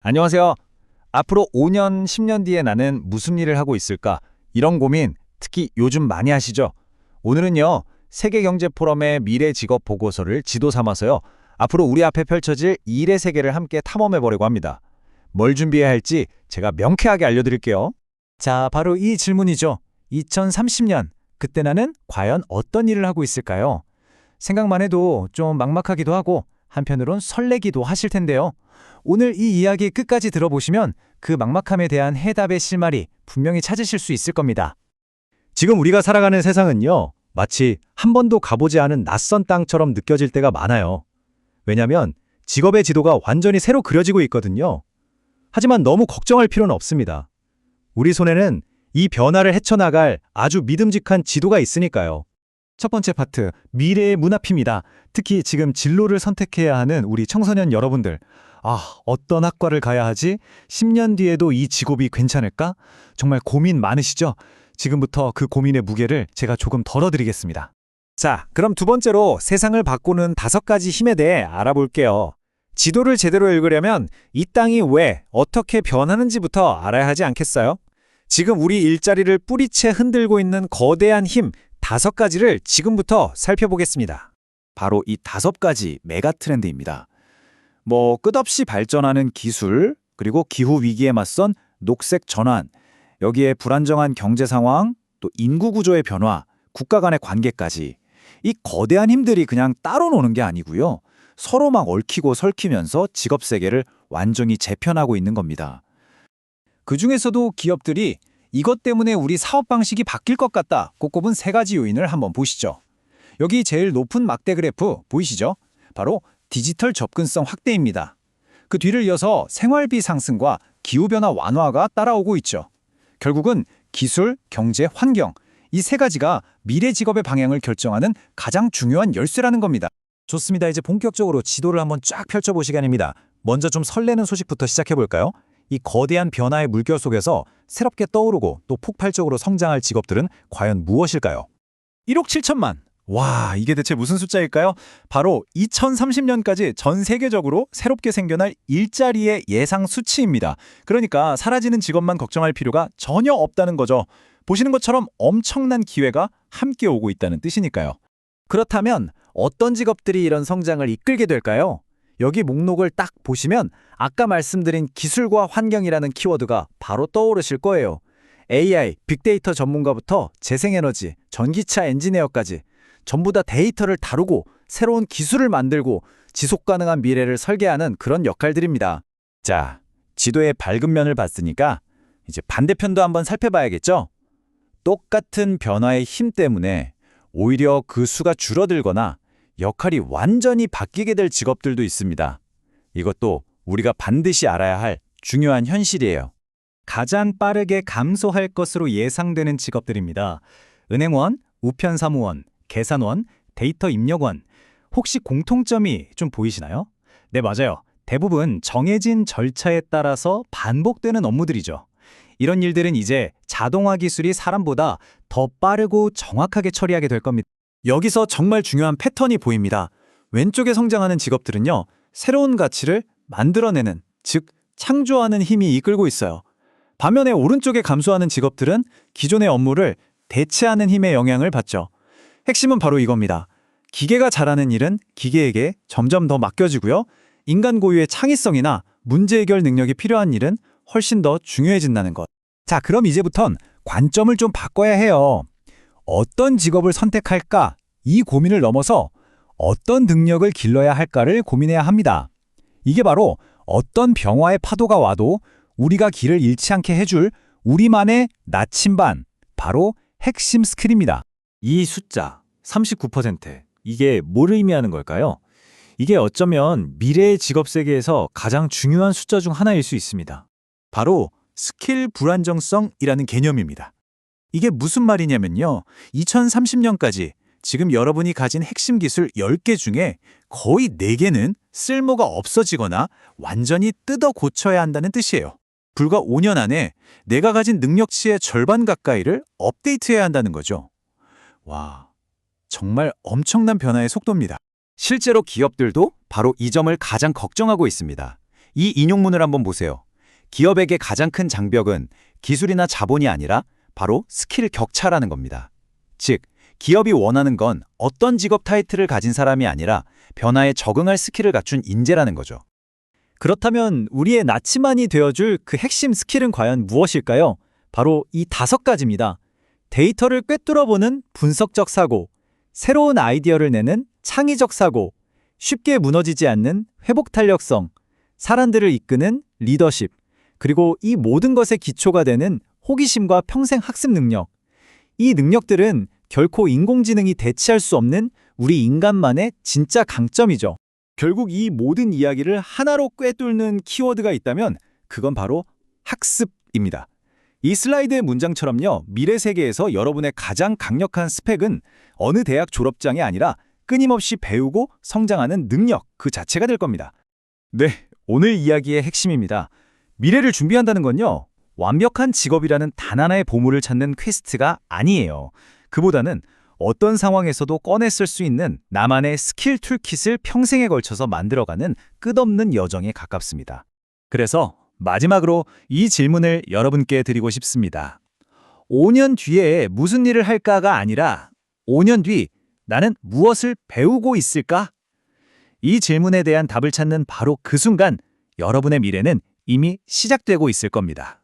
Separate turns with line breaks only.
안녕하세요. 앞으로 5년, 10년 뒤에 나는 무슨 일을 하고 있을까? 이런 고민 특히 요즘 많이 하시죠? 오늘은요, 세계경제포럼의 미래 직업 보고서를 지도 삼아서요, 앞으로 우리 앞에 펼쳐질 일의 세계를 함께 탐험해 보려고 합니다. 뭘 준비해야 할지 제가 명쾌하게 알려드릴게요.
자, 바로 이 질문이죠. 2030년, 그때 나는 과연 어떤 일을 하고 있을까요? 생각만 해도 좀 막막하기도 하고 한편으론 설레기도 하실 텐데요. 오늘 이 이야기 끝까지 들어보시면 그 막막함에 대한 해답의 실마리 분명히 찾으실 수 있을 겁니다.
지금 우리가 살아가는 세상은요, 마치 한 번도 가보지 않은 낯선 땅처럼 느껴질 때가 많아요. 왜냐하면 직업의 지도가 완전히 새로 그려지고 있거든요. 하지만 너무 걱정할 필요는 없습니다. 우리 손에는 이 변화를 헤쳐나갈 아주 믿음직한 지도가 있으니까요.
첫 번째 파트, 미래의 문 앞입니다. 특히 지금 진로를 선택해야 하는 우리 청소년 여러분들. 어떤 학과를 가야 하지? 10년 뒤에도 이 직업이 괜찮을까? 정말 고민 많으시죠? 지금부터 그 고민의 무게를 제가 조금 덜어드리겠습니다.
자, 그럼 두 번째로 세상을 바꾸는 5가지 힘에 대해 알아볼게요. 지도를 제대로 읽으려면 이 땅이 왜, 어떻게 변하는지부터 알아야 하지 않겠어요? 지금 우리 일자리를 뿌리채 흔들고 있는 거대한 힘 5가지를 지금부터 살펴보겠습니다.
바로 이 5가지 메가 트렌드입니다. 끝없이 발전하는 기술, 그리고 기후 위기에 맞선 녹색 전환, 여기에 불안정한 경제 상황, 또 인구 구조의 변화, 국가 간의 관계까지 이 거대한 힘들이 그냥 따로 노는 게 아니고요. 서로 막 얽히고 설키면서 직업 세계를 완전히 재편하고 있는 겁니다. 그중에서도 기업들이 이것 때문에 우리 사업 방식이 바뀔 것 같다 꼽은 3가지 요인을 한번 보시죠. 여기 제일 높은 막대 그래프 보이시죠? 바로 디지털 접근성 확대입니다. 그 뒤를 이어서 생활비 상승과 기후변화 완화가 따라오고 있죠. 결국은 기술, 경제, 환경 이 3가지가 미래 직업의 방향을 결정하는 가장 중요한 열쇠라는 겁니다. 좋습니다. 이제 본격적으로 지도를 한번 쫙 펼쳐볼 시간입니다. 먼저 좀 설레는 소식부터 시작해볼까요? 이 거대한 변화의 물결 속에서 새롭게 떠오르고 또 폭발적으로 성장할 직업들은 과연 무엇일까요? 1억 7천만! 와, 이게 대체 무슨 숫자일까요? 바로 2030년까지 전 세계적으로 새롭게 생겨날 일자리의 예상 수치입니다. 그러니까 사라지는 직업만 걱정할 필요가 전혀 없다는 거죠. 보시는 것처럼 엄청난 기회가 함께 오고 있다는 뜻이니까요. 그렇다면 어떤 직업들이 이런 성장을 이끌게 될까요? 여기 목록을 딱 보시면 아까 말씀드린 기술과 환경이라는 키워드가 바로 떠오르실 거예요. AI, 빅데이터 전문가부터 재생에너지, 전기차 엔지니어까지 전부 다 데이터를 다루고 새로운 기술을 만들고 지속가능한 미래를 설계하는 그런 역할들입니다. 자, 지도의 밝은 면을 봤으니까 이제 반대편도 한번 살펴봐야겠죠? 똑같은 변화의 힘 때문에 오히려 그 수가 줄어들거나 역할이 완전히 바뀌게 될 직업들도 있습니다. 이것도 우리가 반드시 알아야 할 중요한 현실이에요. 가장 빠르게 감소할 것으로 예상되는 직업들입니다. 은행원, 우편사무원, 계산원, 데이터 입력원. 혹시 공통점이 좀 보이시나요? 네, 맞아요. 대부분 정해진 절차에 따라서 반복되는 업무들이죠. 이런 일들은 이제 자동화 기술이 사람보다 더 빠르고 정확하게 처리하게 될 겁니다. 여기서 정말 중요한 패턴이 보입니다. 왼쪽에 성장하는 직업들은요, 새로운 가치를 만들어내는, 즉 창조하는 힘이 이끌고 있어요. 반면에 오른쪽에 감소하는 직업들은 기존의 업무를 대체하는 힘의 영향을 받죠. 핵심은 바로 이겁니다. 기계가 잘하는 일은 기계에게 점점 더 맡겨지고요. 인간 고유의 창의성이나 문제 해결 능력이 필요한 일은 훨씬 더 중요해진다는 것. 자, 그럼 이제부턴 관점을 좀 바꿔야 해요. 어떤 직업을 선택할까? 이 고민을 넘어서 어떤 능력을 길러야 할까를 고민해야 합니다. 이게 바로 어떤 병화의 파도가 와도 우리가 길을 잃지 않게 해줄 우리만의 나침반, 바로 핵심 스킬입니다. 이 숫자 39%, 이게 뭘 의미하는 걸까요? 이게 어쩌면 미래의 직업 세계에서 가장 중요한 숫자 중 하나일 수 있습니다. 바로 스킬 불안정성이라는 개념입니다. 이게 무슨 말이냐면요. 2030년까지 지금 여러분이 가진 핵심 기술 10개 중에 거의 4개는 쓸모가 없어지거나 완전히 뜯어 고쳐야 한다는 뜻이에요. 불과 5년 안에 내가 가진 능력치의 절반 가까이를 업데이트해야 한다는 거죠. 와, 정말 엄청난 변화의 속도입니다. 실제로 기업들도 바로 이 점을 가장 걱정하고 있습니다. 이 인용문을 한번 보세요. 기업에게 가장 큰 장벽은 기술이나 자본이 아니라 바로 스킬 격차라는 겁니다. 즉, 기업이 원하는 건 어떤 직업 타이틀을 가진 사람이 아니라 변화에 적응할 스킬을 갖춘 인재라는 거죠.
그렇다면 우리의 나치만이 되어줄 그 핵심 스킬은 과연 무엇일까요? 바로 이 5가지입니다. 데이터를 꿰뚫어보는 분석적 사고, 새로운 아이디어를 내는 창의적 사고, 쉽게 무너지지 않는 회복 탄력성, 사람들을 이끄는 리더십, 그리고 이 모든 것의 기초가 되는 호기심과 평생 학습 능력. 이 능력들은 결코 인공지능이 대체할 수 없는 우리 인간만의 진짜 강점이죠. 결국 이 모든 이야기를 하나로 꿰뚫는 키워드가 있다면 그건 바로 학습입니다. 이 슬라이드의 문장처럼요, 미래 세계에서 여러분의 가장 강력한 스펙은 어느 대학 졸업장이 아니라 끊임없이 배우고 성장하는 능력 그 자체가 될 겁니다. 네, 오늘 이야기의 핵심입니다. 미래를 준비한다는 건요, 완벽한 직업이라는 단 하나의 보물을 찾는 퀘스트가 아니에요. 그보다는 어떤 상황에서도 꺼내 쓸 수 있는 나만의 스킬 툴킷을 평생에 걸쳐서 만들어가는 끝없는 여정에 가깝습니다. 그래서 마지막으로 이 질문을 여러분께 드리고 싶습니다. 5년 뒤에 무슨 일을 할까가 아니라 5년 뒤 나는 무엇을 배우고 있을까? 이 질문에 대한 답을 찾는 바로 그 순간 여러분의 미래는 이미 시작되고 있을 겁니다.